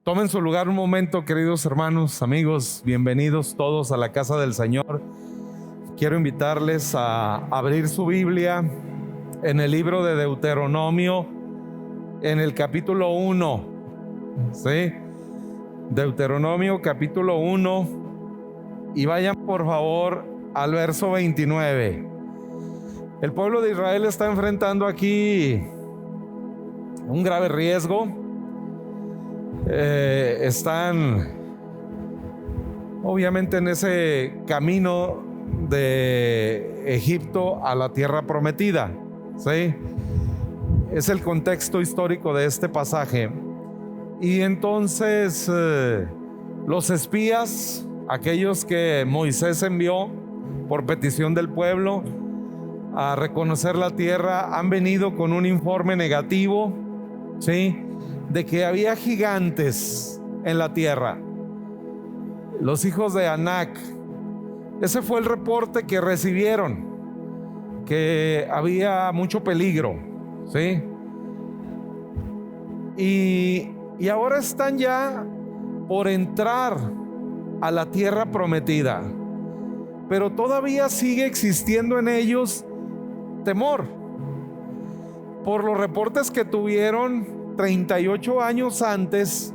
Tomen su lugar un momento, queridos hermanos, amigos, bienvenidos todos a la casa del Señor. Quiero invitarles a abrir su Biblia en el libro de Deuteronomio, en el capítulo 1, ¿sí? Deuteronomio capítulo 1, y vayan por favor al verso 29. El pueblo de Israel está enfrentando aquí un grave riesgo. Están obviamente en ese camino de Egipto a la tierra prometida, ¿sí? Es el contexto histórico de este pasaje. Y entonces los espías, aquellos que Moisés envió por petición del pueblo a reconocer la tierra, han venido con un informe negativo, ¿sí?, de que había gigantes en la tierra, los hijos de Anac. Ese fue el reporte que recibieron, que había mucho peligro, ¿sí? Y ahora están ya por entrar a la tierra prometida, pero todavía sigue existiendo en ellos temor por los reportes que tuvieron 38 años antes,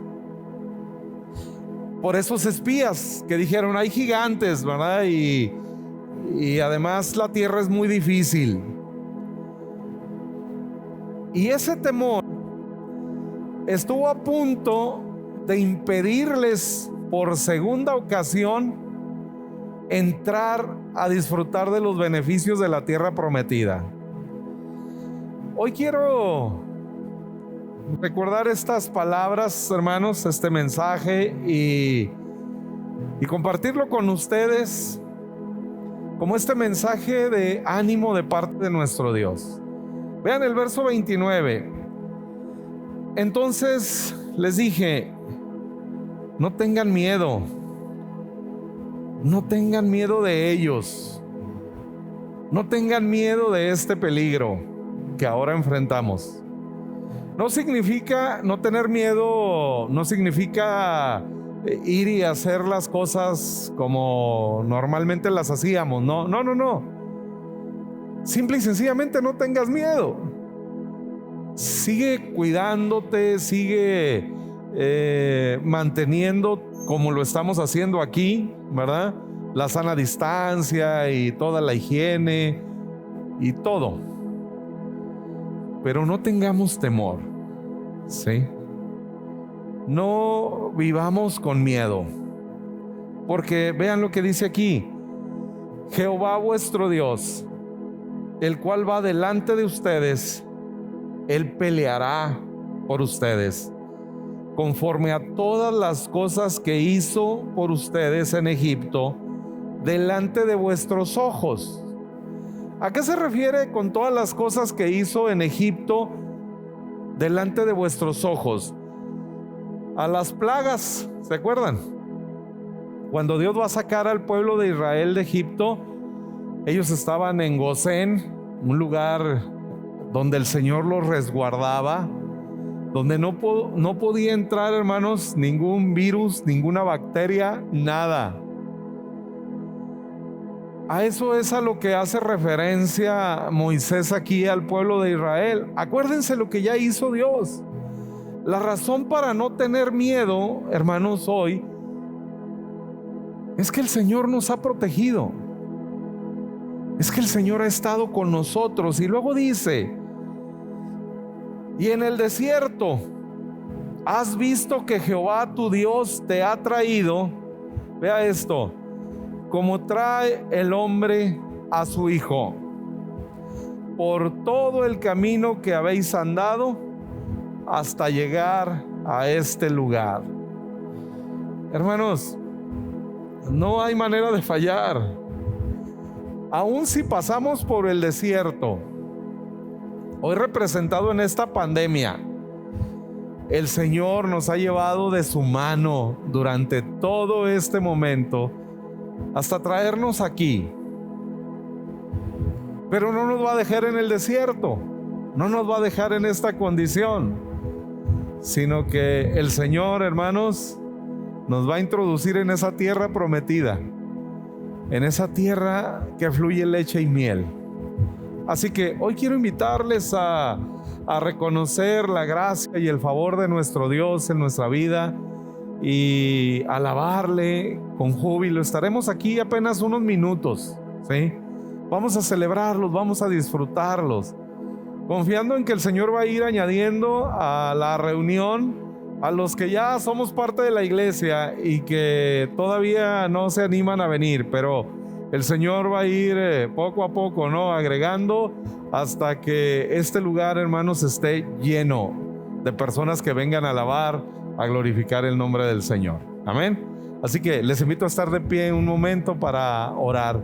por esos espías que dijeron hay gigantes, ¿verdad? Y además la tierra es muy difícil. Y ese temor estuvo a punto de impedirles por segunda ocasión entrar a disfrutar de los beneficios de la tierra prometida. Hoy quiero recordar estas palabras, hermanos, este mensaje y compartirlo con ustedes como este mensaje de ánimo de parte de nuestro Dios. Vean el verso 29. Entonces les dije, no tengan miedo, no tengan miedo de ellos, no tengan miedo de este peligro que ahora enfrentamos. No significa no tener miedo, no significa ir y hacer las cosas como normalmente las hacíamos. No. Simple y sencillamente no tengas miedo. Sigue cuidándote, sigue manteniendo como lo estamos haciendo aquí, ¿verdad? La sana distancia y toda la higiene y todo. Pero no tengamos temor, ¿sí? No vivamos con miedo, porque vean lo que dice aquí: Jehová vuestro Dios, el cual va delante de ustedes, Él peleará por ustedes, conforme a todas las cosas que hizo por ustedes en Egipto, delante de vuestros ojos. ¿A qué se refiere con todas las cosas que hizo en Egipto delante de vuestros ojos? A las plagas, ¿se acuerdan? Cuando Dios va a sacar al pueblo de Israel de Egipto, ellos estaban en Gosén, un lugar donde el Señor los resguardaba, donde no podía entrar, hermanos, ningún virus, ninguna bacteria, nada. A eso es a lo que hace referencia Moisés aquí al pueblo de Israel. Acuérdense lo que ya hizo Dios. La razón para no tener miedo, hermanos, hoy es que el Señor nos ha protegido. Es que el Señor ha estado con nosotros. Y luego dice: y en el desierto has visto que Jehová tu Dios te ha traído. Vea esto: como trae el hombre a su hijo, por todo el camino que habéis andado hasta llegar a este lugar. Hermanos, no hay manera de fallar. Aun si pasamos por el desierto, hoy representado en esta pandemia, el Señor nos ha llevado de su mano durante todo este momento hasta traernos aquí. Pero no nos va a dejar en el desierto, no nos va a dejar en esta condición. sino que el Señor, hermanos, nos va a introducir en esa tierra prometida, en esa tierra que fluye leche y miel. Así que hoy quiero invitarles a reconocer la gracia y el favor de nuestro Dios en nuestra vida y alabarle con júbilo. Estaremos aquí apenas unos minutos, ¿sí? Vamos a celebrarlos, vamos a disfrutarlos, confiando en que el Señor va a ir añadiendo a la reunión a los que ya somos parte de la iglesia y que todavía no se animan a venir, pero el Señor va a ir poco a poco, ¿no?, agregando hasta que este lugar, hermanos, esté lleno de personas que vengan a alabar, a glorificar el nombre del Señor. Amén. Así que les invito a estar de pie un momento para orar.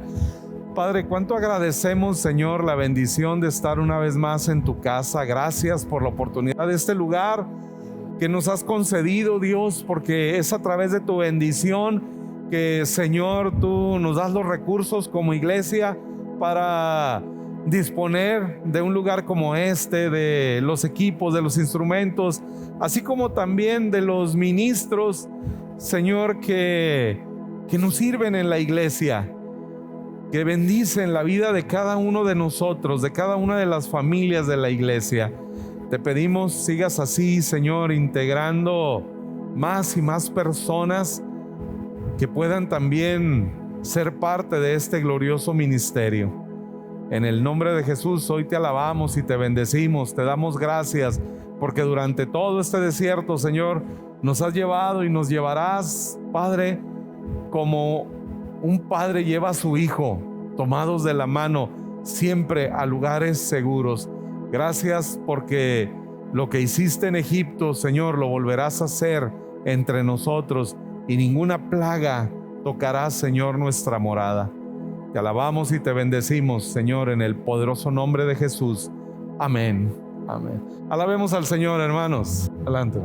Padre, cuánto agradecemos, Señor, la bendición de estar una vez más en tu casa. Gracias por la oportunidad de este lugar que nos has concedido, Dios, porque es a través de tu bendición que, Señor, tú nos das los recursos como iglesia para disponer de un lugar como este, de los equipos, de los instrumentos, así como también de los ministros, Señor, que nos sirven en la iglesia, que bendicen la vida de cada uno de nosotros, de cada una de las familias de la iglesia. Te pedimos sigas así, Señor, integrando más y más personas que puedan también ser parte de este glorioso ministerio. En el nombre de Jesús, hoy te alabamos y te bendecimos, te damos gracias, porque durante todo este desierto, Señor, nos has llevado y nos llevarás, Padre, como un padre lleva a su hijo, tomados de la mano, siempre a lugares seguros. Gracias porque lo que hiciste en Egipto, Señor, lo volverás a hacer entre nosotros y ninguna plaga tocará, Señor, nuestra morada. Te alabamos y te bendecimos, Señor, en el poderoso nombre de Jesús. Amén. Amén. Alabemos al Señor, hermanos. Adelante.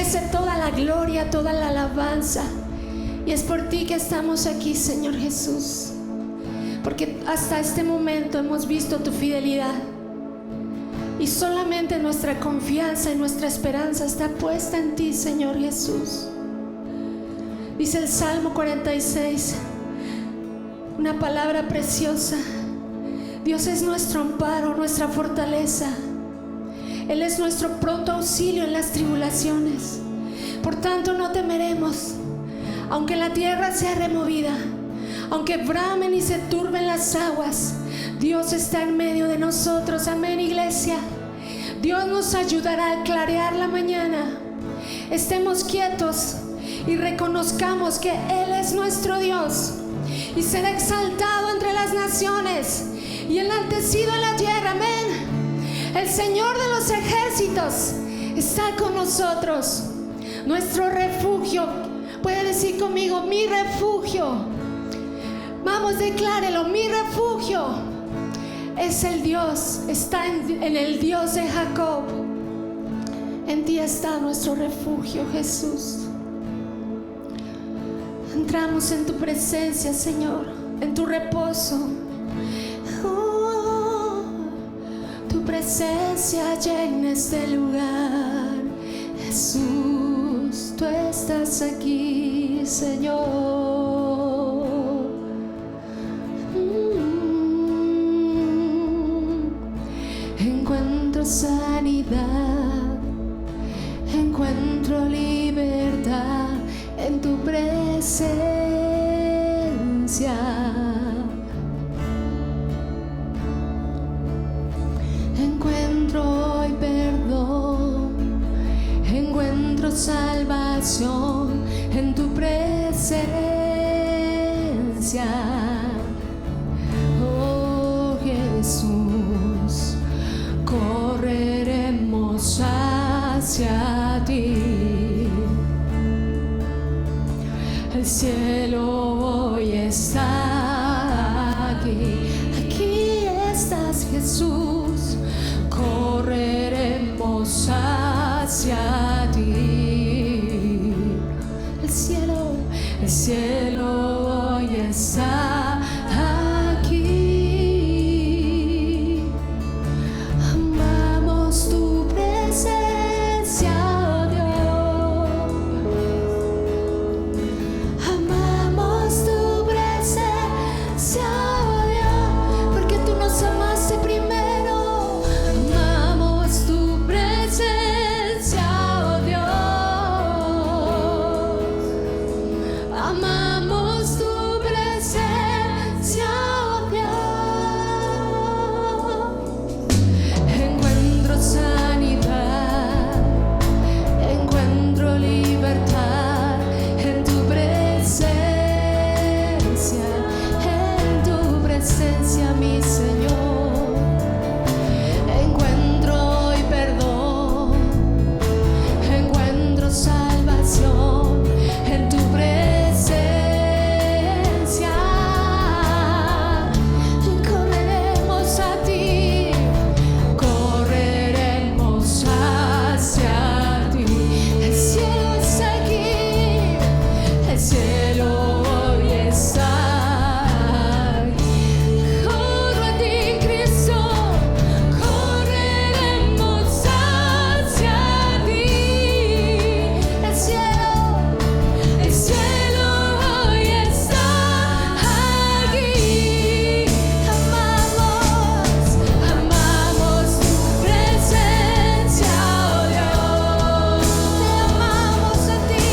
merece toda la gloria, toda la alabanza. Y es por ti que estamos aquí, Señor Jesús, porque hasta este momento hemos visto tu fidelidad. Y solamente nuestra confianza y nuestra esperanza está puesta en ti, Señor Jesús. Dice el Salmo 46, una palabra preciosa: Dios es nuestro amparo, nuestra fortaleza. Él es nuestro pronto auxilio en las tribulaciones. Por tanto no temeremos, aunque la tierra sea removida, aunque bramen y se turben las aguas. Dios está en medio de nosotros. Amén, iglesia. Dios nos ayudará a clarear la mañana. Estemos quietos y reconozcamos que Él es nuestro Dios, y será exaltado entre las naciones y enaltecido en la tierra. Amén. El Señor de los ejércitos está con nosotros. Nuestro refugio. Puede decir conmigo: mi refugio. Vamos, declárelo: mi refugio es el Dios, está en el Dios de Jacob. En ti está nuestro refugio, Jesús. Entramos en tu presencia, Señor, en tu reposo. Tu presencia llena este lugar. Jesús, tú estás aquí, Señor. Encuentro sanidad, encuentro libertad en tu presencia. Encuentro hoy perdón, encuentro salvación en tu presencia. Oh Jesús, correremos hacia ti. El cielo hoy está aquí. Aquí estás, Jesús. Correremos hacia ti. El cielo hoy está aquí. Amamos tu presencia, oh Dios. Amamos tu presencia, oh Dios, porque tú nos amaste primero. Amamos tu presencia, oh Dios. Amamos tu presencia, oh Dios. Encuentro sanidad, encuentro libertad en tu presencia, mi Señor. Encuentro hoy perdón, encuentro salvación en tu presencia. Correremos a ti, correremos hacia ti. El cielo está aquí, el cielo hoy está aquí. Corro a ti, Cristo, correremos hacia ti. El cielo hoy está aquí. Amamos tu presencia, oh Dios. Te amamos a ti,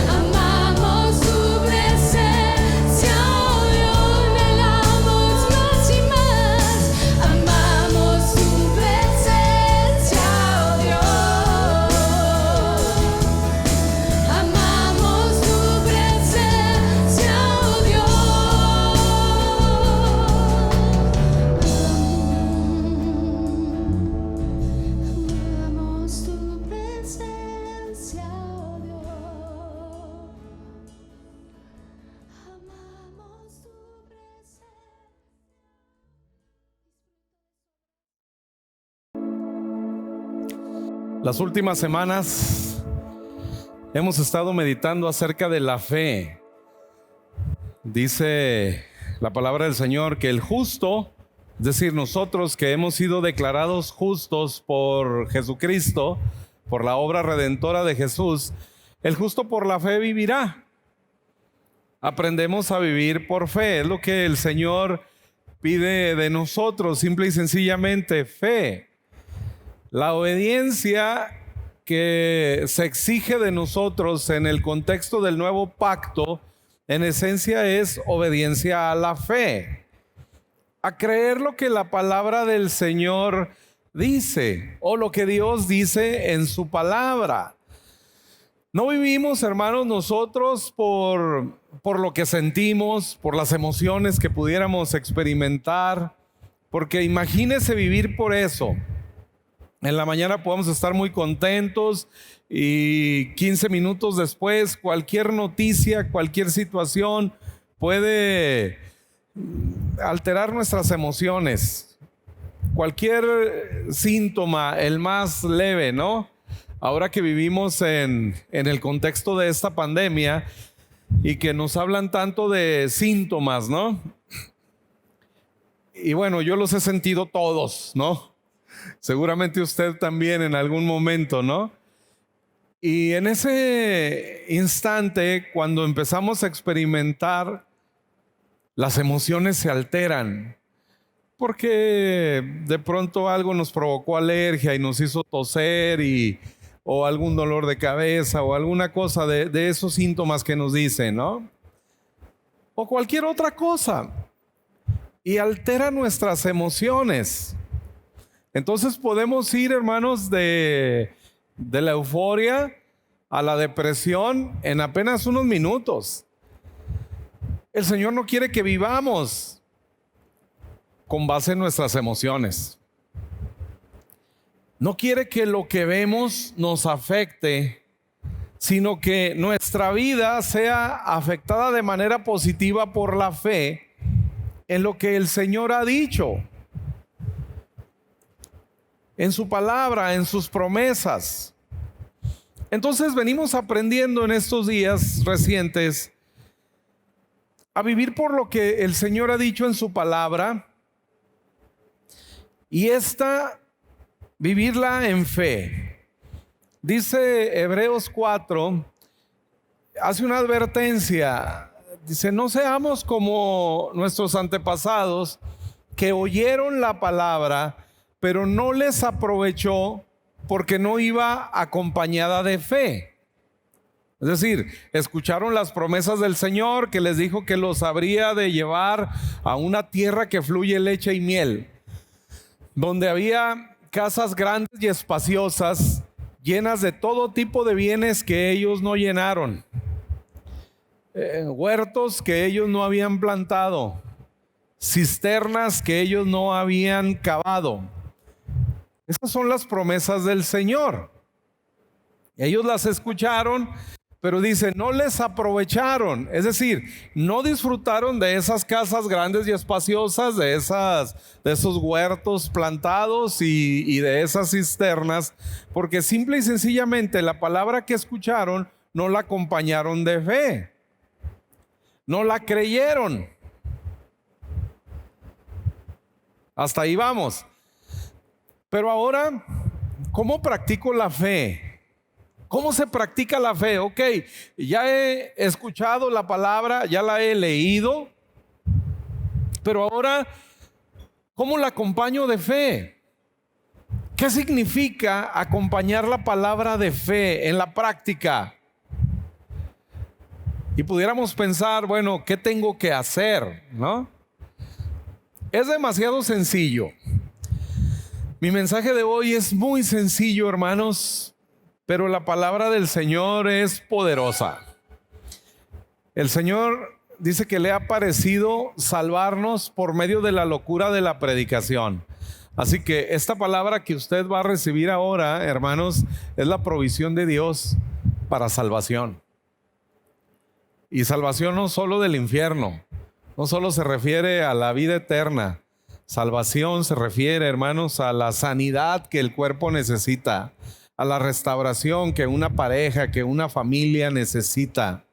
amamos tu presencia, oh Dios. Anhelamos más y más. Amamos tu presencia, oh Dios. Amamos tu presencia, oh Dios. Amamos tu presencia, oh Dios. Amamos tu presencia. Las últimas semanas Hemos estado meditando acerca de la fe. Dice la palabra del Señor que el justo, es decir, nosotros que hemos sido declarados justos por Jesucristo, por la obra redentora de Jesús, el justo por la fe vivirá. Aprendemos a vivir por fe, es lo que el Señor pide de nosotros, simple y sencillamente fe. La obediencia que se exige de nosotros en el contexto del nuevo pacto, en esencia es obediencia a la fe, a creer lo que la palabra del Señor dice o lo que Dios dice en su palabra. No vivimos, hermanos, nosotros por lo que sentimos, por las emociones que pudiéramos experimentar, porque imagínese vivir por eso. En la mañana podemos estar muy contentos y 15 minutos después cualquier noticia, cualquier situación puede alterar nuestras emociones. Cualquier síntoma, el más leve, ¿no? Ahora que vivimos en el contexto de esta pandemia y que nos hablan tanto de síntomas, ¿no? Y bueno, yo los he sentido todos, ¿no? Seguramente usted también en algún momento, ¿no? Y en ese instante, cuando empezamos a experimentar, las emociones se alteran, porque de pronto algo nos provocó alergia y nos hizo toser o algún dolor de cabeza o alguna cosa de esos síntomas que nos dicen, ¿no? O cualquier otra cosa. Y altera nuestras emociones. Entonces podemos ir, hermanos, de la euforia a la depresión en apenas unos minutos. El Señor no quiere que vivamos con base en nuestras emociones. No quiere que lo que vemos nos afecte, sino que nuestra vida sea afectada de manera positiva por la fe en lo que el Señor ha dicho, en su palabra, en sus promesas. Entonces venimos aprendiendo en estos días recientes a vivir por lo que el Señor ha dicho en su palabra, y vivirla en fe. Dice Hebreos 4, hace una advertencia, dice: no seamos como nuestros antepasados que oyeron la palabra, pero no les aprovechó porque no iba acompañada de fe. Es decir, escucharon las promesas del Señor, que les dijo que los habría de llevar a una tierra que fluye leche y miel, donde había casas grandes y espaciosas, llenas de todo tipo de bienes que ellos no llenaron, huertos que ellos no habían plantado, cisternas que ellos no habían cavado. Esas son las promesas del Señor. Ellos las escucharon, pero dice, no les aprovecharon. Es decir, no disfrutaron de esas casas grandes y espaciosas, de esos huertos plantados y de esas cisternas, porque simple y sencillamente la palabra que escucharon no la acompañaron de fe. No la creyeron. Hasta ahí vamos. Pero ahora, ¿cómo practico la fe? ¿Cómo se practica la fe? Ok, ya he escuchado la palabra, ya la he leído, pero ahora, ¿cómo la acompaño de fe? ¿Qué significa acompañar la palabra de fe en la práctica? Y pudiéramos pensar, bueno, ¿qué tengo que hacer? ¿No? Es demasiado sencillo. Mi mensaje de hoy es muy sencillo, hermanos, pero la palabra del Señor es poderosa. El Señor dice que le ha parecido salvarnos por medio de la locura de la predicación. Así que esta palabra que usted va a recibir ahora, hermanos, es la provisión de Dios para salvación. Y salvación no solo del infierno, no solo se refiere a la vida eterna. Salvación se refiere, hermanos, a la sanidad que el cuerpo necesita, a la restauración que una pareja, que una familia necesita,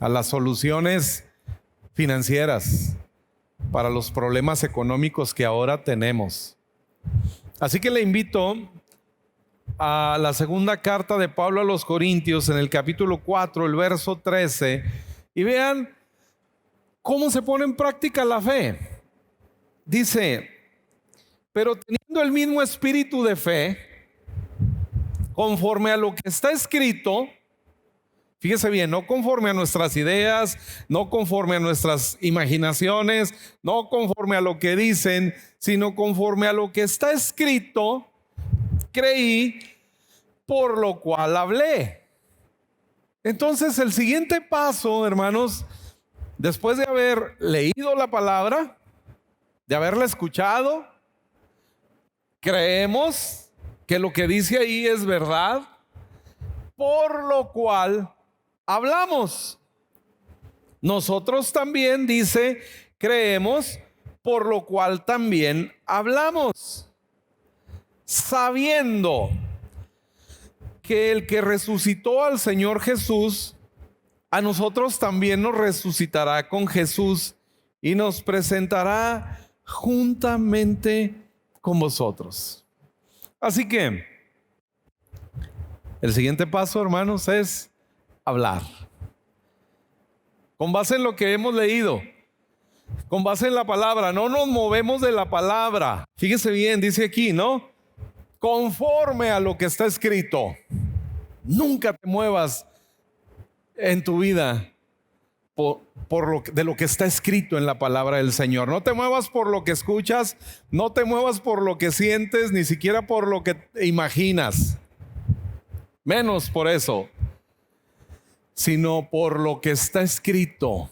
a las soluciones financieras para los problemas económicos que ahora tenemos. Así que le invito a la segunda carta de Pablo a los Corintios, en el capítulo 4, el verso 13, y vean cómo se pone en práctica la fe. Dice: pero teniendo el mismo espíritu de fe, conforme a lo que está escrito, fíjese bien, no conforme a nuestras ideas, no conforme a nuestras imaginaciones, no conforme a lo que dicen, sino conforme a lo que está escrito, creí, por lo cual hablé. Entonces, el siguiente paso, hermanos, después de haber leído la palabra, de haberla escuchado, creemos que lo que dice ahí es verdad, por lo cual hablamos. Nosotros también, dice, creemos, por lo cual también hablamos, sabiendo que el que resucitó al Señor Jesús, a nosotros también nos resucitará con Jesús y nos presentará juntamente con vosotros. Así que el siguiente paso, hermanos, es hablar. Con base en lo que hemos leído, con base en la palabra, no nos movemos de la palabra. Fíjese bien, dice aquí, ¿no? Conforme a lo que está escrito. Nunca te muevas en tu vida de lo que está escrito en la palabra del Señor. No te muevas por lo que escuchas, no te muevas por lo que sientes, ni siquiera por lo que imaginas, menos por eso, sino por lo que está escrito.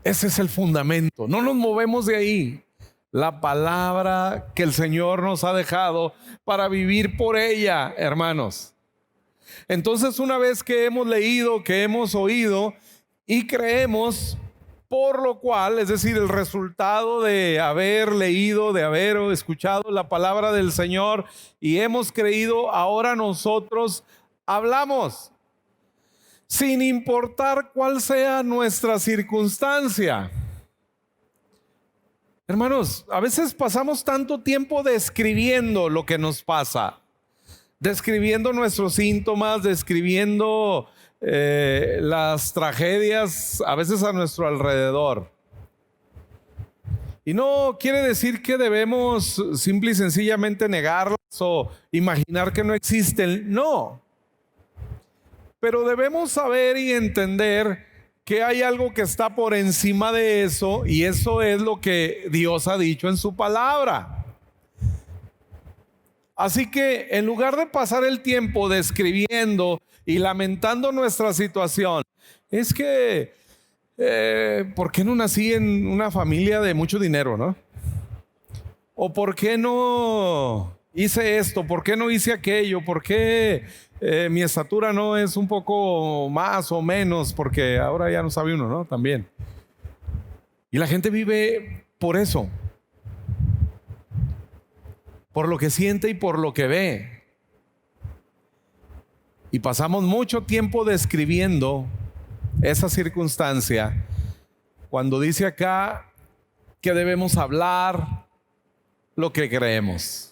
Ese es el fundamento. No nos movemos de ahí. La palabra que el Señor nos ha dejado para vivir por ella, hermanos. Entonces, una vez que hemos leído, que hemos oído y creemos, por lo cual, es decir, el resultado de haber leído, de haber escuchado la palabra del Señor y hemos creído, ahora nosotros hablamos, sin importar cuál sea nuestra circunstancia. Hermanos, a veces pasamos tanto tiempo describiendo lo que nos pasa, describiendo nuestros síntomas, describiendo las tragedias a veces a nuestro alrededor. Y no quiere decir que debemos simple y sencillamente negarlas o imaginar que no existen, no. Pero debemos saber y entender que hay algo que está por encima de eso, y eso es lo que Dios ha dicho en su palabra. Así que en lugar de pasar el tiempo describiendo y lamentando nuestra situación, es que ¿por qué no nací en una familia de mucho dinero, no? ¿O por qué no hice esto? ¿Por qué no hice aquello? ¿Por qué mi estatura no es un poco más o menos? Porque ahora ya no sabe uno, ¿no? También. Y la gente vive por eso, por lo que siente y por lo que ve. Y pasamos mucho tiempo describiendo esa circunstancia, cuando dice acá que debemos hablar lo que creemos.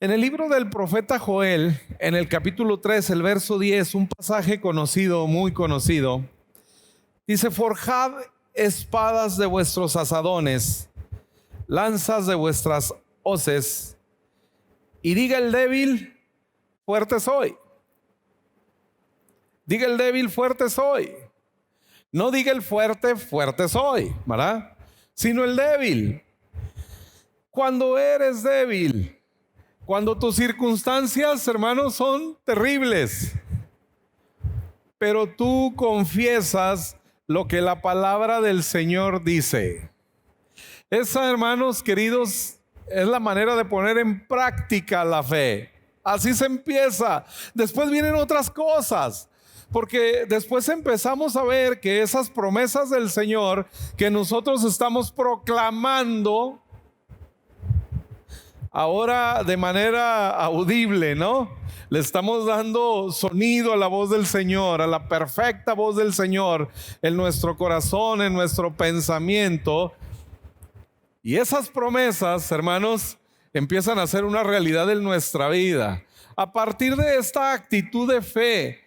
En el libro del profeta Joel, en el capítulo 3, el verso 10, un pasaje conocido, muy conocido, dice: forjad espadas de vuestros asadones, lanzas de vuestras hoces, y diga el débil, fuerte soy. Diga el débil, fuerte soy. No diga el fuerte, fuerte soy, ¿verdad? Sino el débil. Cuando eres débil, cuando tus circunstancias, hermanos, son terribles, pero tú confiesas lo que la palabra del Señor dice. Esa, hermanos queridos, es la manera de poner en práctica la fe. Así se empieza. Después vienen otras cosas, porque después empezamos a ver que esas promesas del Señor que nosotros estamos proclamando ahora de manera audible, ¿no? Le estamos dando sonido a la voz del Señor, a la perfecta voz del Señor en nuestro corazón, en nuestro pensamiento. Y esas promesas, hermanos, empiezan a ser una realidad en nuestra vida. A partir de esta actitud de fe,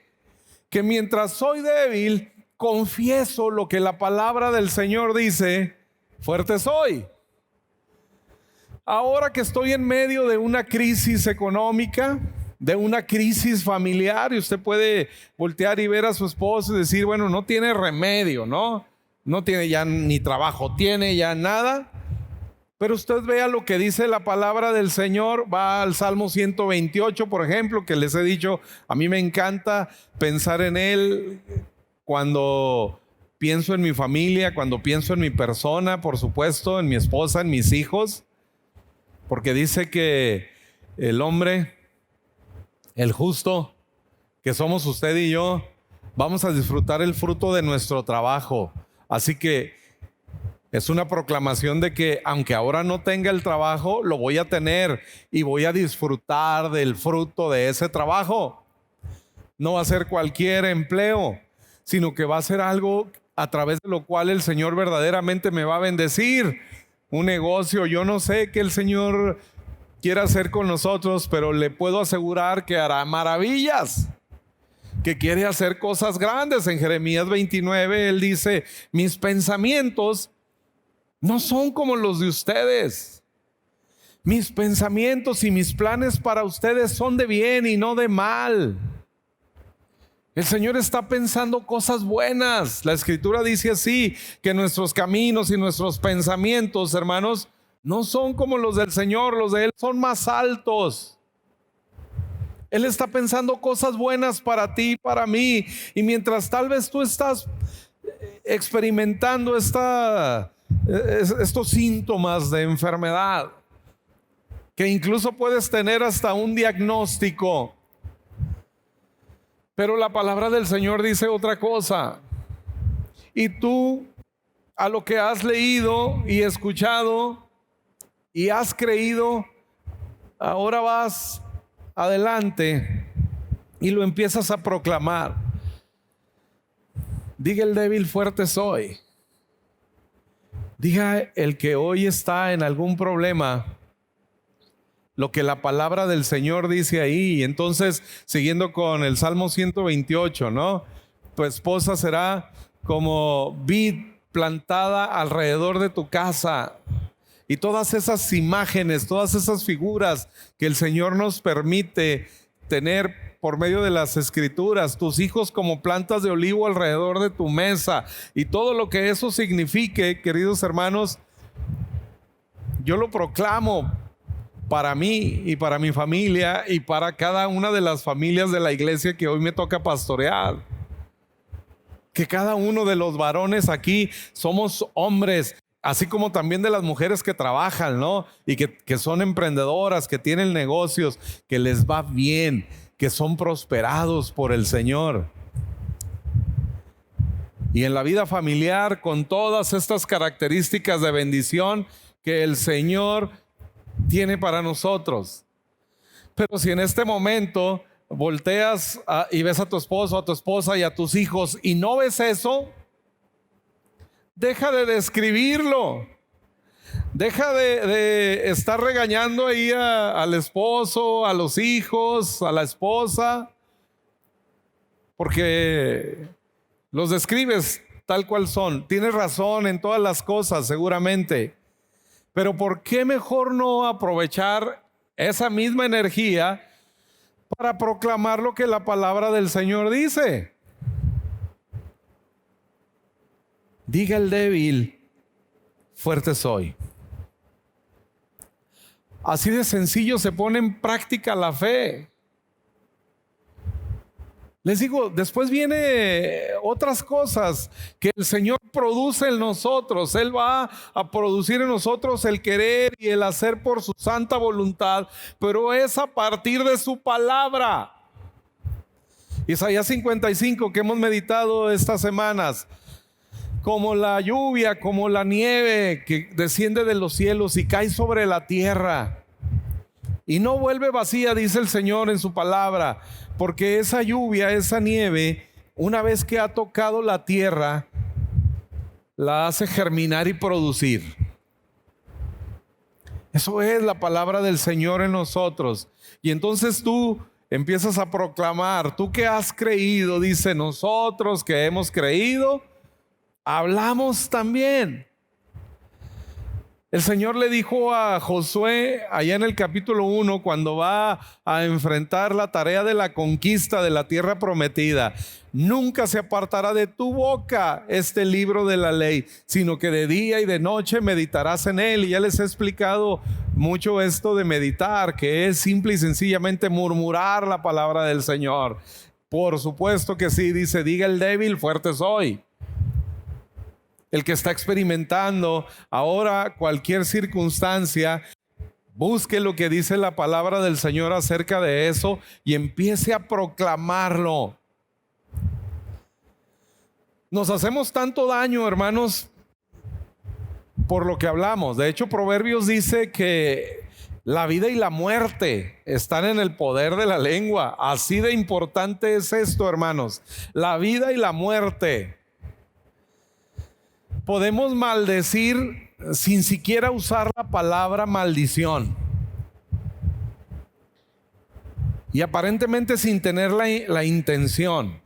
que mientras soy débil, confieso lo que la palabra del Señor dice, fuerte soy. Ahora que estoy en medio de una crisis económica, de una crisis familiar, y usted puede voltear y ver a su esposo y decir, bueno, no tiene remedio, ¿no? No tiene ya ni trabajo, tiene ya nada. Pero usted vea lo que dice la palabra del Señor, va al Salmo 128, por ejemplo, que les he dicho, a mí me encanta pensar en él cuando pienso en mi familia, cuando pienso en mi persona, por supuesto, en mi esposa, en mis hijos, porque dice que el hombre, el justo, que somos usted y yo, vamos a disfrutar el fruto de nuestro trabajo. Así que es una proclamación de que aunque ahora no tenga el trabajo, lo voy a tener y voy a disfrutar del fruto de ese trabajo. No va a ser cualquier empleo, sino que va a ser algo a través de lo cual el Señor verdaderamente me va a bendecir. Un negocio, yo no sé qué el Señor quiera hacer con nosotros, pero le puedo asegurar que hará maravillas, que quiere hacer cosas grandes. En Jeremías 29, él dice, mis pensamientos no son como los de ustedes. Mis pensamientos y mis planes para ustedes son de bien y no de mal. El Señor está pensando cosas buenas. La Escritura dice así, que nuestros caminos y nuestros pensamientos, hermanos, no son como los del Señor, los de Él son más altos. Él está pensando cosas buenas para ti y para mí. Y mientras tal vez tú estás experimentando estos síntomas de enfermedad, que incluso puedes tener hasta un diagnóstico, pero la palabra del Señor dice otra cosa, y tú a lo que has leído y escuchado y has creído, ahora vas adelante y lo empiezas a proclamar. Diga el débil, fuerte soy. Diga el que hoy está en algún problema, lo que la palabra del Señor dice ahí. Y entonces, siguiendo con el Salmo 128, ¿no? Tu esposa será como vid plantada alrededor de tu casa. Y todas esas imágenes, todas esas figuras que el Señor nos permite tener por medio de las Escrituras, tus hijos como plantas de olivo alrededor de tu mesa, y todo lo que eso signifique, queridos hermanos, yo lo proclamo para mí y para mi familia y para cada una de las familias de la iglesia que hoy me toca pastorear. Que cada uno de los varones aquí somos hombres, así como también de las mujeres que trabajan, ¿no? Y que son emprendedoras, que tienen negocios, que les va bien, que son prosperados por el Señor. Y en la vida familiar, con todas estas características de bendición que el Señor tiene para nosotros. Pero si en este momento volteas y ves a tu esposo, a tu esposa y a tus hijos y no ves eso, deja de describirlo. Deja de estar regañando ahí al esposo, a los hijos, a la esposa, porque los describes tal cual son. Tienes razón en todas las cosas, seguramente. Pero ¿por qué mejor no aprovechar esa misma energía para proclamar lo que la palabra del Señor dice? Diga el débil, fuerte soy. Así de sencillo se pone en práctica la fe. Les digo, después viene otras cosas que el Señor produce en nosotros. Él va a producir en nosotros el querer y el hacer por su santa voluntad, pero es a partir de su palabra. Isaías 55, que hemos meditado estas semanas, como la lluvia, como la nieve que desciende de los cielos y cae sobre la tierra. y no vuelve vacía, dice el Señor en su palabra, porque esa lluvia, esa nieve, una vez que ha tocado la tierra, la hace germinar y producir. Eso es la palabra del Señor en nosotros. Y entonces tú empiezas a proclamar, tú que has creído, dice, nosotros que hemos creído, hablamos también. El Señor le dijo a Josué allá en el capítulo 1, cuando va a enfrentar la tarea de la conquista de la tierra prometida: nunca se apartará de tu boca este libro de la ley, sino que de día y de noche meditarás en él. Y ya les he explicado mucho esto de meditar, que es simple y sencillamente murmurar la palabra del Señor. Por supuesto que sí, dice, diga el débil, fuerte soy. El que está experimentando ahora cualquier circunstancia, busque lo que dice la palabra del Señor acerca de eso y empiece a proclamarlo. Nos hacemos tanto daño, hermanos, por lo que hablamos. De hecho, Proverbios dice que la vida y la muerte están en el poder de la lengua. Así de importante es esto, hermanos. La vida y la muerte. Podemos maldecir sin siquiera usar la palabra maldición, y aparentemente sin tener la intención.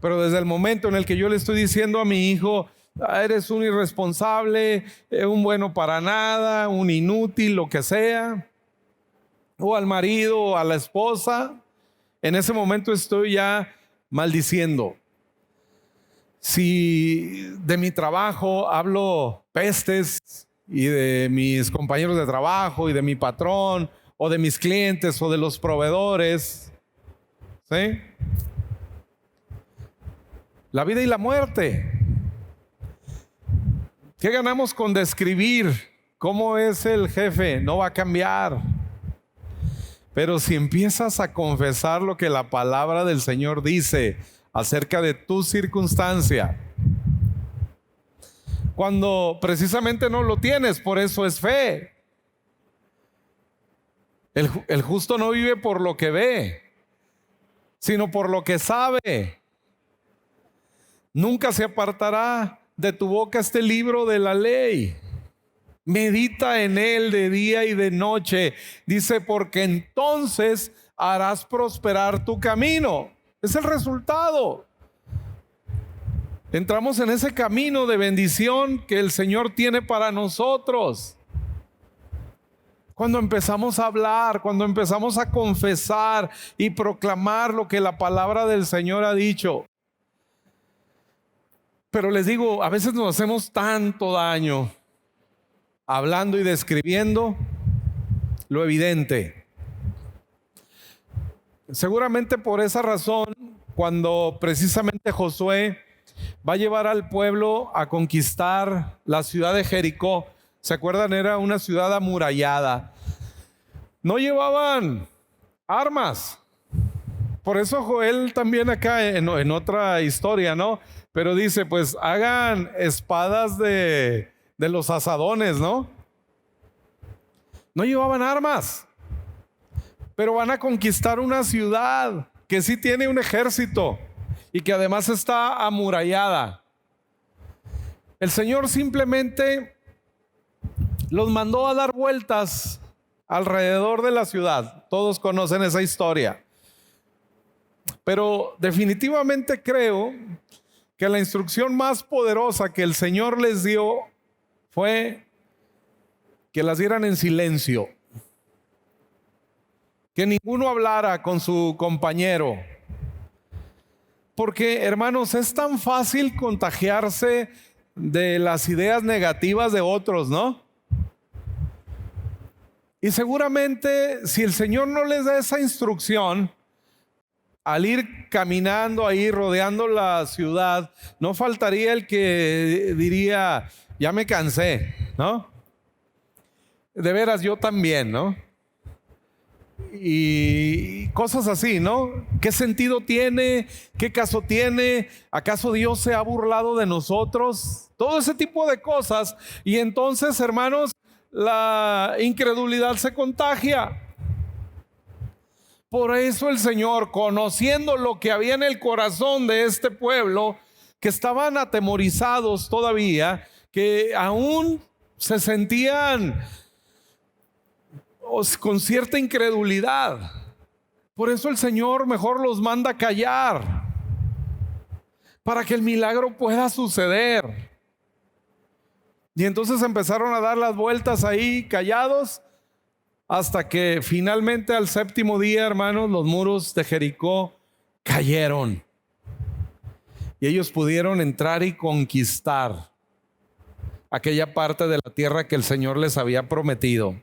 Pero desde el momento en el que yo le estoy diciendo a mi hijo, eres un irresponsable, un bueno para nada, un inútil, lo que sea, o al marido o a la esposa, en ese momento estoy ya maldiciendo. Si de mi trabajo hablo pestes, y de mis compañeros de trabajo y de mi patrón o de mis clientes o de los proveedores, ¿sí? La vida y la muerte. ¿Qué ganamos con describir cómo es el jefe? No va a cambiar. Pero si empiezas a confesar lo que la palabra del Señor dice acerca de tu circunstancia, cuando precisamente no lo tienes, por eso es fe. El justo no vive por lo que ve, sino por lo que sabe. Nunca se apartará de tu boca este libro de la ley. Medita en él de día y de noche. Dice, porque entonces harás prosperar tu camino. Es el resultado. Entramos en ese camino de bendición que el Señor tiene para nosotros. Cuando empezamos a hablar, cuando empezamos a confesar y proclamar lo que la palabra del Señor ha dicho. Pero les digo, a veces nos hacemos tanto daño hablando y describiendo lo evidente. Seguramente por esa razón, cuando precisamente Josué va a llevar al pueblo a conquistar la ciudad de Jericó, ¿se acuerdan? Era una ciudad amurallada. No llevaban armas. Por eso Joel también acá en otra historia, ¿no? Pero dice, pues hagan espadas de los asadones, ¿no? No llevaban armas. Pero van a conquistar una ciudad que sí tiene un ejército y que además está amurallada. El Señor simplemente los mandó a dar vueltas alrededor de la ciudad. Todos conocen esa historia. Pero definitivamente creo que la instrucción más poderosa que el Señor les dio fue que las dieran en silencio. Que ninguno hablara con su compañero. Porque, hermanos, es tan fácil contagiarse de las ideas negativas de otros, ¿no? Y seguramente si el Señor no les da esa instrucción, al ir caminando ahí rodeando la ciudad, no faltaría el que diría, ya me cansé, ¿no? De veras, yo también, ¿no? Y cosas así, ¿no? ¿Qué sentido tiene? ¿Qué caso tiene? ¿Acaso Dios se ha burlado de nosotros? Todo ese tipo de cosas. Y entonces, hermanos, la incredulidad se contagia. Por eso el Señor, conociendo lo que había en el corazón de este pueblo, que estaban atemorizados todavía, que aún se sentían con cierta incredulidad, por eso el Señor mejor los manda a callar, para que el milagro pueda suceder. Y entonces empezaron a dar las vueltas ahí callados, hasta que finalmente al séptimo día, hermanos, los muros de Jericó cayeron. Y ellos pudieron entrar y conquistar aquella parte de la tierra que el Señor les había prometido.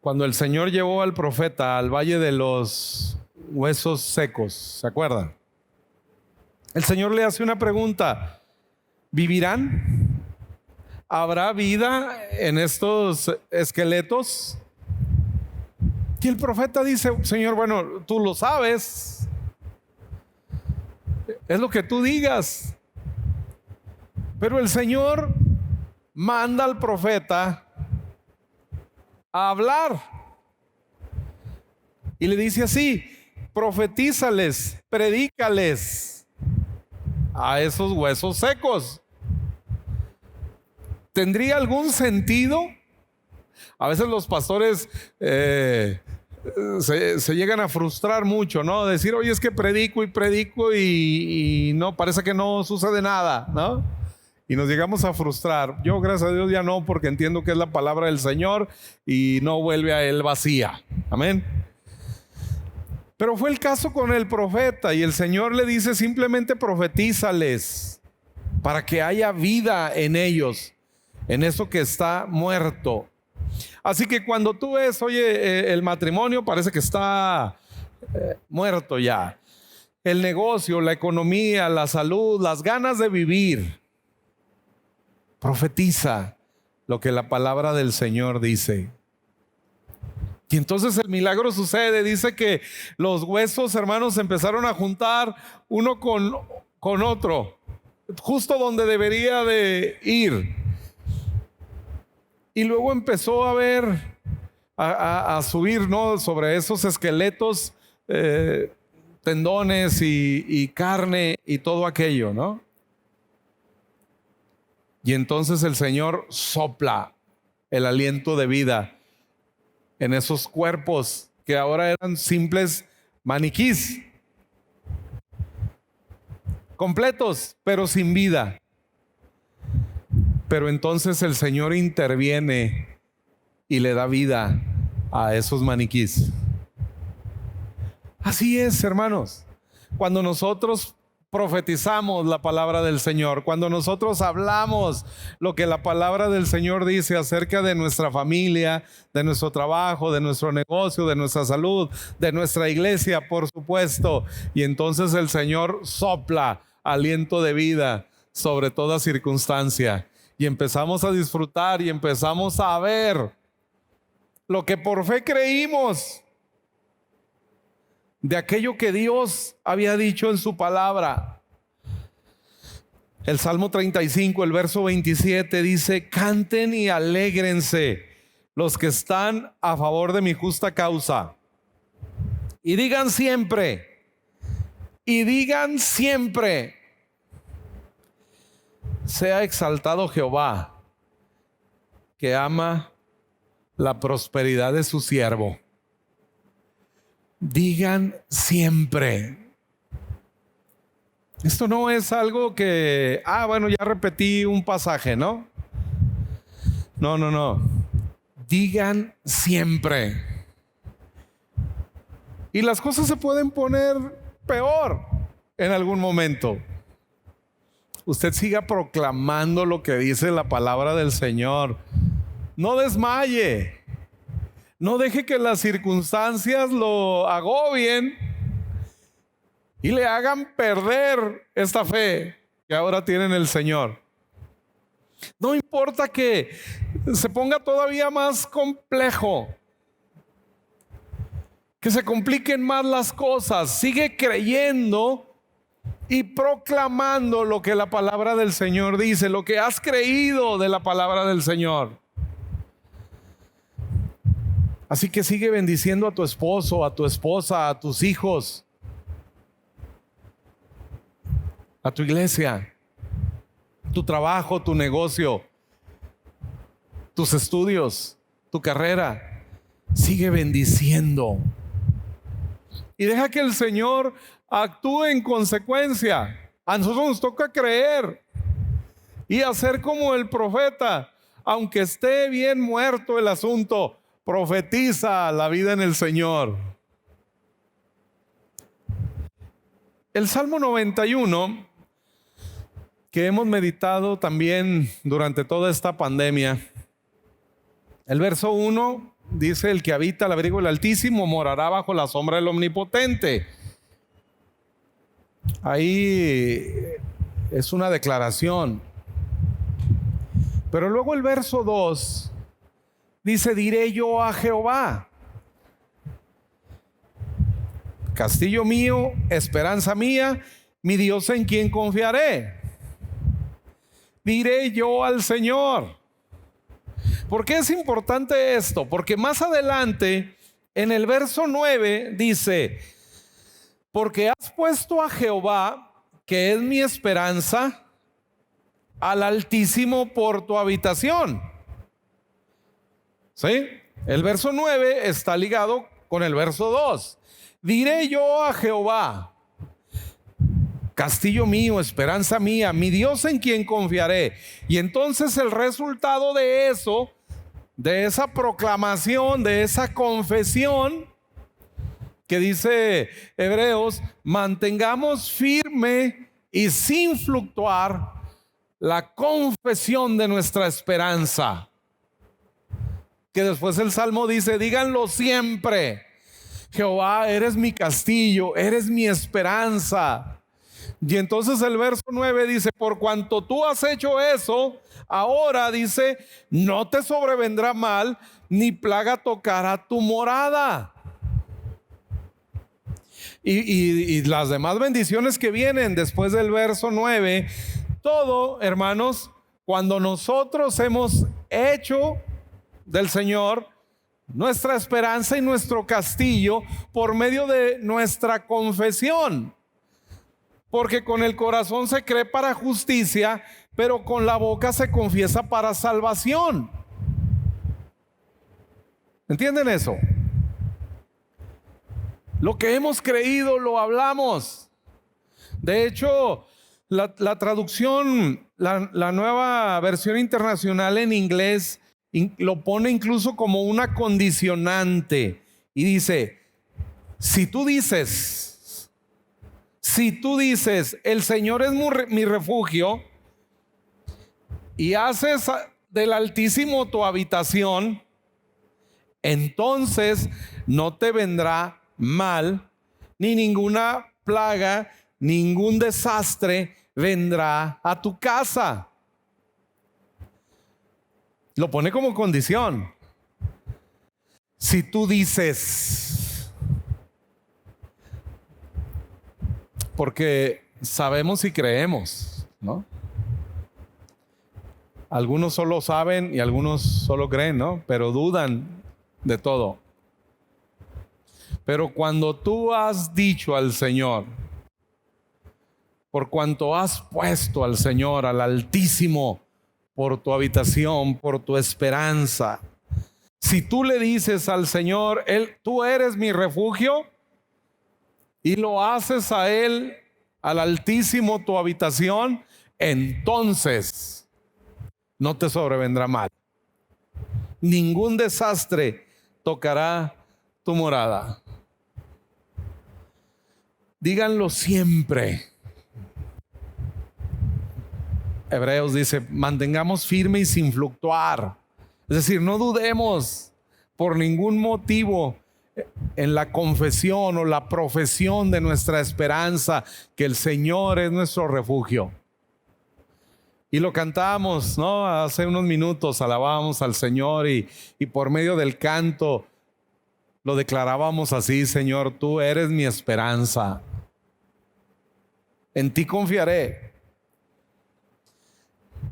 Cuando el Señor llevó al profeta al valle de los huesos secos, ¿se acuerdan? El Señor le hace una pregunta: ¿vivirán? ¿Habrá vida en estos esqueletos? Y el profeta dice: Señor, bueno, tú lo sabes, es lo que tú digas. Pero el Señor manda al profeta a hablar y le dice así: profetízales, predícales a esos huesos secos. ¿Tendría algún sentido? A veces los pastores se llegan a frustrar mucho, ¿no? Decir: oye, es que predico y no, parece que no sucede nada, ¿no? Y nos llegamos a frustrar. Yo, gracias a Dios, ya no, porque entiendo que es la palabra del Señor y no vuelve a él vacía. Amén. Pero fue el caso con el profeta, y el Señor le dice: simplemente profetízales para que haya vida en ellos, en eso que está muerto. Así que cuando tú ves, oye, el matrimonio parece que está muerto ya. El negocio, la economía, la salud, las ganas de vivir. Profetiza lo que la palabra del Señor dice. Y entonces el milagro sucede. Dice que los huesos, hermanos, se empezaron a juntar uno con otro, justo donde debería de ir. Y luego empezó a ver, a subir, ¿no?, sobre esos esqueletos, tendones y carne y todo aquello, ¿no? Y entonces el Señor sopla el aliento de vida en esos cuerpos que ahora eran simples maniquís, completos, pero sin vida. Pero entonces el Señor interviene y le da vida a esos maniquís. Así es, hermanos. Cuando nosotros profetizamos la palabra del Señor, cuando nosotros hablamos lo que la palabra del Señor dice acerca de nuestra familia, de nuestro trabajo, de nuestro negocio, de nuestra salud, de nuestra iglesia, por supuesto, y entonces el Señor sopla aliento de vida sobre toda circunstancia. Y empezamos a disfrutar y empezamos a ver lo que por fe creímos de aquello que Dios había dicho en su palabra. El Salmo 35, el verso 27 dice: canten y alégrense los que están a favor de mi justa causa. Y digan siempre, sea exaltado Jehová, que ama la prosperidad de su siervo. Digan siempre. Esto no es algo que, bueno, ya repetí un pasaje, ¿no? No. Digan siempre. Y las cosas se pueden poner peor en algún momento. Usted siga proclamando lo que dice la palabra del Señor. No desmaye. No deje que las circunstancias lo agobien y le hagan perder esta fe que ahora tiene en el Señor. No importa que se ponga todavía más complejo, que se compliquen más las cosas. Sigue creyendo y proclamando lo que la palabra del Señor dice, lo que has creído de la palabra del Señor. Así que sigue bendiciendo a tu esposo, a tu esposa, a tus hijos, a tu iglesia, tu trabajo, tu negocio, tus estudios, tu carrera. Sigue bendiciendo. Y deja que el Señor actúe en consecuencia. A nosotros nos toca creer y hacer como el profeta. Aunque esté bien muerto el asunto, profetiza la vida en el Señor. El Salmo 91, que hemos meditado también durante toda esta pandemia. El verso 1 dice: el que habita al abrigo del Altísimo morará bajo la sombra del Omnipotente. Ahí es una declaración. Pero luego el verso 2 dice: diré yo a Jehová, castillo mío, esperanza mía, mi Dios en quien confiaré. Diré yo al Señor. ¿Por qué es importante esto? Porque más adelante, en el verso 9, dice: porque has puesto a Jehová, que es mi esperanza, al Altísimo por tu habitación. ¿Sí? El verso 9 está ligado con el verso 2. Diré yo a Jehová, castillo mío, esperanza mía, mi Dios en quien confiaré. Y entonces el resultado de eso, de esa proclamación, de esa confesión que dice Hebreos: mantengamos firme y sin fluctuar la confesión de nuestra esperanza. Que después el Salmo dice: díganlo siempre, Jehová, eres mi castillo, eres mi esperanza. Y entonces el verso 9 dice: por cuanto tú has hecho eso, ahora dice, no te sobrevendrá mal, ni plaga tocará tu morada. Y las demás bendiciones que vienen después del verso 9, todo, hermanos, cuando nosotros hemos hecho del Señor nuestra esperanza y nuestro castillo por medio de nuestra confesión. Porque con el corazón se cree para justicia, pero con la boca se confiesa para salvación. ¿Entienden eso? Lo que hemos creído lo hablamos. De hecho, la traducción, la nueva versión internacional en inglés, lo pone incluso como una condicionante. Y dice: si tú dices, el Señor es mi refugio, y haces del Altísimo tu habitación, entonces no te vendrá mal, ni ninguna plaga, ningún desastre vendrá a tu casa. Lo pone como condición. Si tú dices, porque sabemos y creemos, ¿no? Algunos solo saben y algunos solo creen, ¿no? Pero dudan de todo. Pero cuando tú has dicho al Señor, por cuanto has puesto al Señor, al Altísimo, por tu habitación, por tu esperanza, si tú le dices al Señor, tú eres mi refugio, y lo haces a Él, al Altísimo, tu habitación, entonces no te sobrevendrá mal. Ningún desastre tocará tu morada. Díganlo siempre. Hebreos dice: mantengamos firme y sin fluctuar. Es decir, no dudemos por ningún motivo en la confesión o la profesión de nuestra esperanza, que el Señor es nuestro refugio. Y lo cantamos, ¿no? Hace unos minutos alabábamos al Señor y por medio del canto lo declarábamos así: Señor, tú eres mi esperanza. En ti confiaré.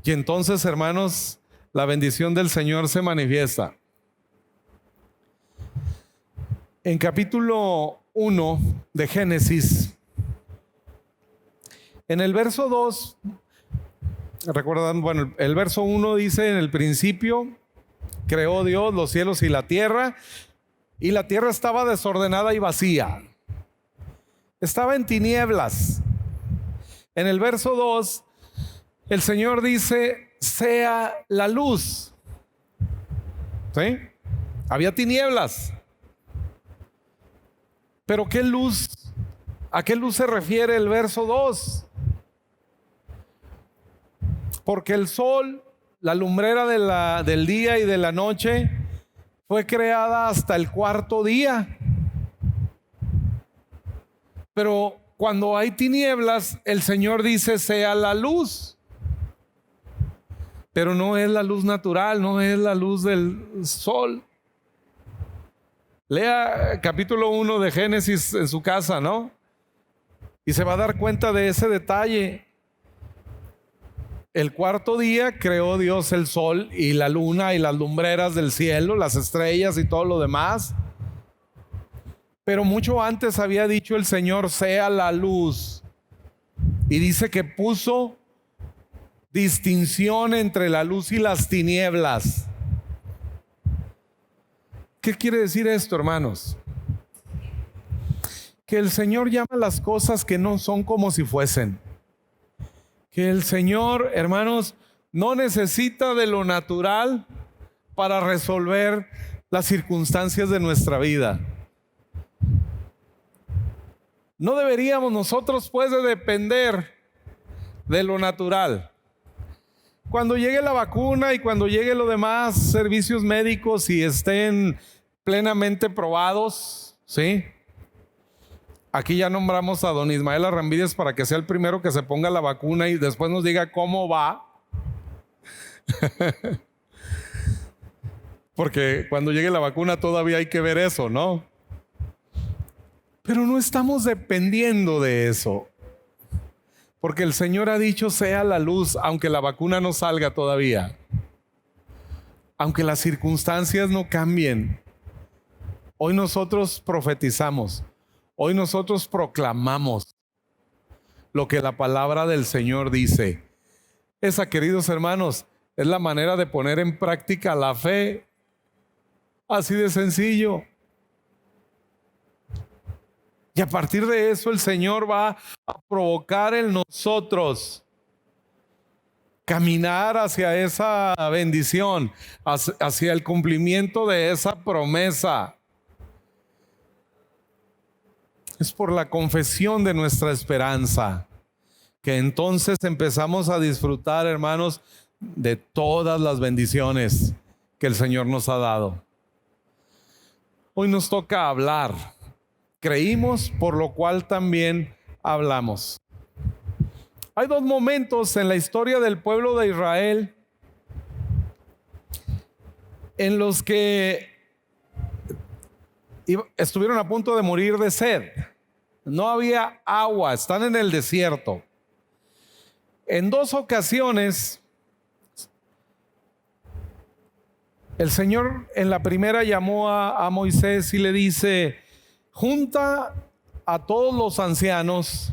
Y entonces, hermanos, la bendición del Señor se manifiesta. En capítulo 1 de Génesis, en el verso 2, recuerdan, bueno, el verso 1 dice: en el principio creó Dios los cielos y la tierra estaba desordenada y vacía. Estaba en tinieblas. En el verso 2, el Señor dice: sea la luz. ¿Sí? Había tinieblas. Pero ¿qué luz? ¿A qué luz se refiere el verso 2? Porque el sol, la lumbrera del día y de la noche, fue creada hasta el cuarto día. Pero cuando hay tinieblas, el Señor dice: sea la luz. Pero no es la luz natural, no es la luz del sol. Lea capítulo 1 de Génesis en su casa, ¿no? Y se va a dar cuenta de ese detalle. El cuarto día creó Dios el sol y la luna y las lumbreras del cielo, las estrellas y todo lo demás. Pero mucho antes había dicho el Señor: sea la luz. Y dice que puso distinción entre la luz y las tinieblas. ¿Qué quiere decir esto, hermanos? Que el Señor llama las cosas que no son como si fuesen. Que el Señor, hermanos, no necesita de lo natural para resolver las circunstancias de nuestra vida. No deberíamos nosotros, pues, de depender de lo natural. Cuando llegue la vacuna y cuando llegue lo demás, servicios médicos y estén plenamente probados, ¿sí? Aquí ya nombramos a don Ismael Arramvídez para que sea el primero que se ponga la vacuna y después nos diga cómo va. Porque cuando llegue la vacuna todavía hay que ver eso, ¿no? Pero no estamos dependiendo de eso. Porque el Señor ha dicho: sea la luz, aunque la vacuna no salga todavía. Aunque las circunstancias no cambien. Hoy nosotros profetizamos. Hoy nosotros proclamamos lo que la palabra del Señor dice. Esa, queridos hermanos, es la manera de poner en práctica la fe. Así de sencillo. Y a partir de eso el Señor va a provocar en nosotros caminar hacia esa bendición, hacia el cumplimiento de esa promesa. Es por la confesión de nuestra esperanza que entonces empezamos a disfrutar, hermanos, de todas las bendiciones que el Señor nos ha dado. Hoy nos toca hablar. Creímos, por lo cual también hablamos. Hay dos momentos en la historia del pueblo de Israel en los que estuvieron a punto de morir de sed. No había agua, están en el desierto. En dos ocasiones, el Señor en la primera llamó a Moisés y le dice: junta a todos los ancianos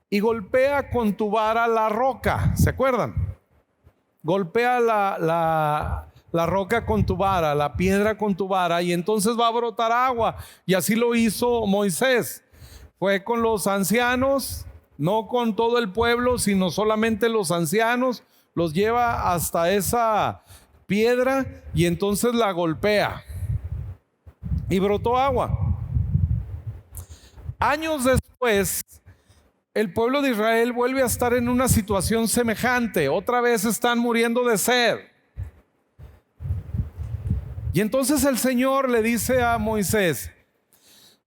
y golpea con tu vara la roca. ¿Se acuerdan? Golpea la roca con tu vara, la piedra con tu vara, y entonces va a brotar agua. Y así lo hizo Moisés. Fue con los ancianos, no con todo el pueblo, sino solamente los ancianos. Los lleva hasta esa piedra y entonces la golpea. Y brotó agua. Años después, el pueblo de Israel vuelve a estar en una situación semejante. Otra vez están muriendo de sed. Y entonces el Señor le dice a Moisés: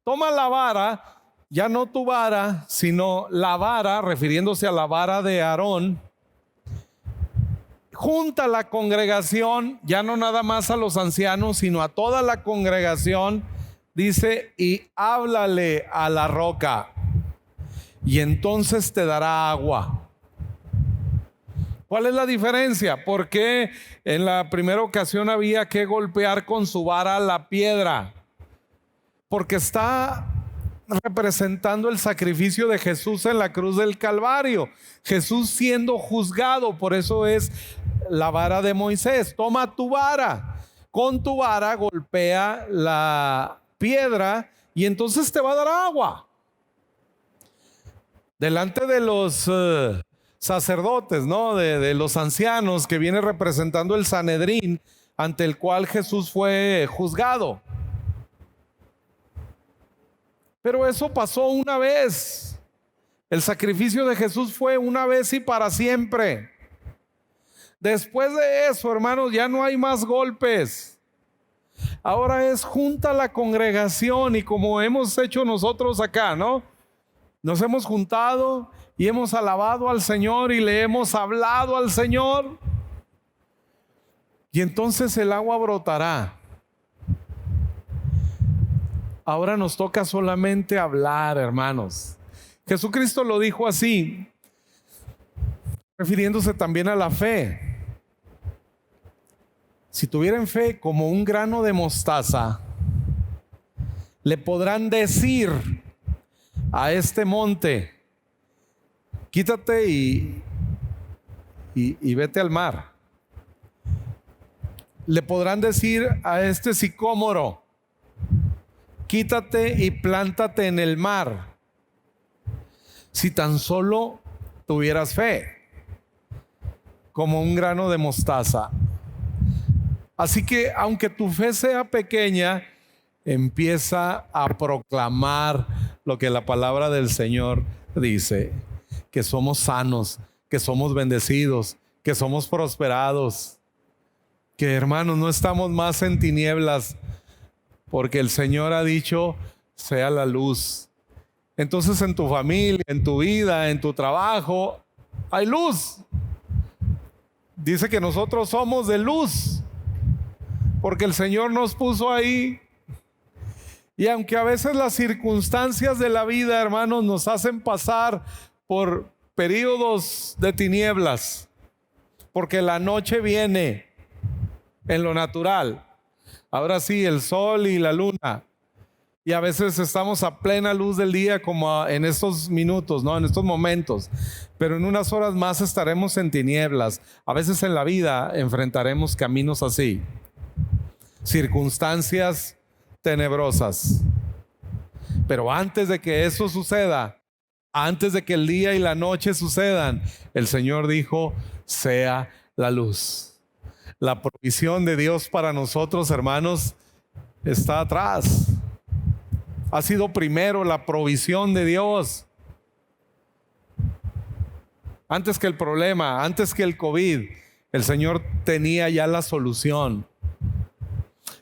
toma la vara, ya no tu vara, sino la vara, refiriéndose a la vara de Aarón. Junta la congregación, ya no nada más a los ancianos, sino a toda la congregación, dice, y háblale a la roca, y entonces te dará agua. ¿Cuál es la diferencia? Porque en la primera ocasión había que golpear con su vara la piedra, porque está representando el sacrificio de Jesús en la cruz del Calvario. Jesús siendo juzgado, por eso es la vara de Moisés. Toma tu vara, con tu vara golpea la piedra y entonces te va a dar agua. Delante de los sacerdotes, ¿no? De los ancianos, que viene representando el Sanedrín, ante el cual Jesús fue juzgado. Pero eso pasó una vez. El sacrificio de Jesús fue una vez y para siempre. Después de eso, hermanos, ya no hay más golpes. Ahora es junta la congregación, y como hemos hecho nosotros acá, ¿no? Nos hemos juntado y hemos alabado al Señor y le hemos hablado al Señor. Y entonces el agua brotará. Ahora nos toca solamente hablar, hermanos. Jesucristo lo dijo así, refiriéndose también a la fe. Si tuvieran fe como un grano de mostaza, le podrán decir a este monte: quítate y vete al mar. Le podrán decir a este sicómoro: quítate y plántate en el mar. Si tan solo tuvieras fe, como un grano de mostaza. Así que aunque tu fe sea pequeña, empieza a proclamar lo que la palabra del Señor dice: que somos sanos, que somos bendecidos, que somos prosperados, que, hermanos, no estamos más en tinieblas, porque el Señor ha dicho: sea la luz. Entonces en tu familia, en tu vida, en tu trabajo, hay luz. Dice que nosotros somos de luz, porque el Señor nos puso ahí. Y aunque a veces las circunstancias de la vida, hermanos, nos hacen pasar por periodos de tinieblas, porque la noche viene en lo natural. Ahora sí, el sol y la luna. Y a veces estamos a plena luz del día, como en estos minutos, ¿no? En estos momentos. Pero en unas horas más estaremos en tinieblas. A veces en la vida enfrentaremos caminos así, circunstancias tenebrosas. Pero antes de que eso suceda, antes de que el día y la noche sucedan, el Señor dijo: sea la luz. La provisión de Dios para nosotros, hermanos, está atrás. Ha sido primero la provisión de Dios. Antes que el problema, antes que el COVID, el Señor tenía ya la solución.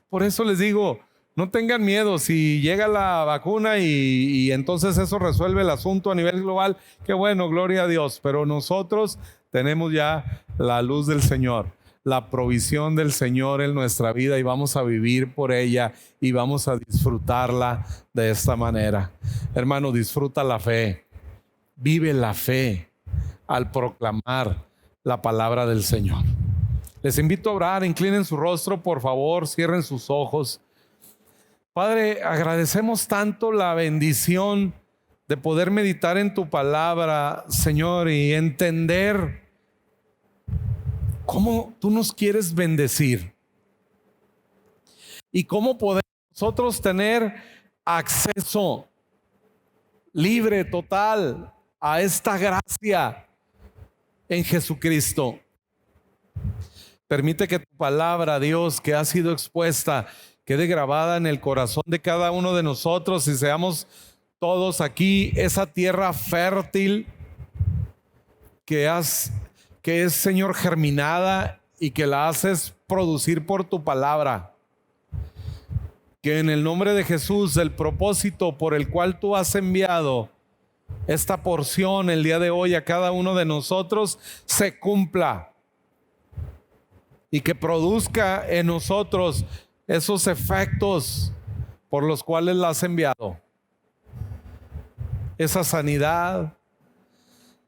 Por eso les digo, no tengan miedo. Si llega la vacuna y entonces eso resuelve el asunto a nivel global, qué bueno, gloria a Dios. Pero nosotros tenemos ya la luz del Señor, la provisión del Señor en nuestra vida, y vamos a vivir por ella y vamos a disfrutarla de esta manera. Hermano, disfruta la fe, vive la fe al proclamar la palabra del Señor. Les invito a orar. Inclinen su rostro, por favor, cierren sus ojos. Padre, agradecemos tanto la bendición de poder meditar en tu palabra, Señor, y entender cómo tú nos quieres bendecir y cómo podemos nosotros tener acceso libre, total, a esta gracia en Jesucristo. Permite que tu palabra, Dios, que ha sido expuesta, quede grabada en el corazón de cada uno de nosotros, y seamos todos aquí esa tierra fértil que es, Señor, germinada, y que la haces producir por tu palabra. Que en el nombre de Jesús, el propósito por el cual tú has enviado esta porción el día de hoy a cada uno de nosotros se cumpla, y que produzca en nosotros esos efectos por los cuales la has enviado. Esa sanidad,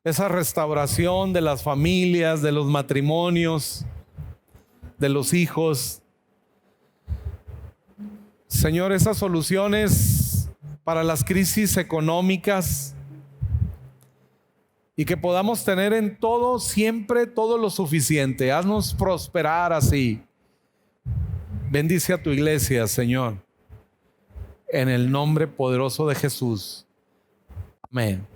esa restauración de las familias, de los matrimonios, de los hijos. Señor, esas soluciones para las crisis económicas, y que podamos tener en todo, siempre, todo lo suficiente. Haznos prosperar así. Bendice a tu iglesia, Señor, en el nombre poderoso de Jesús. Amén.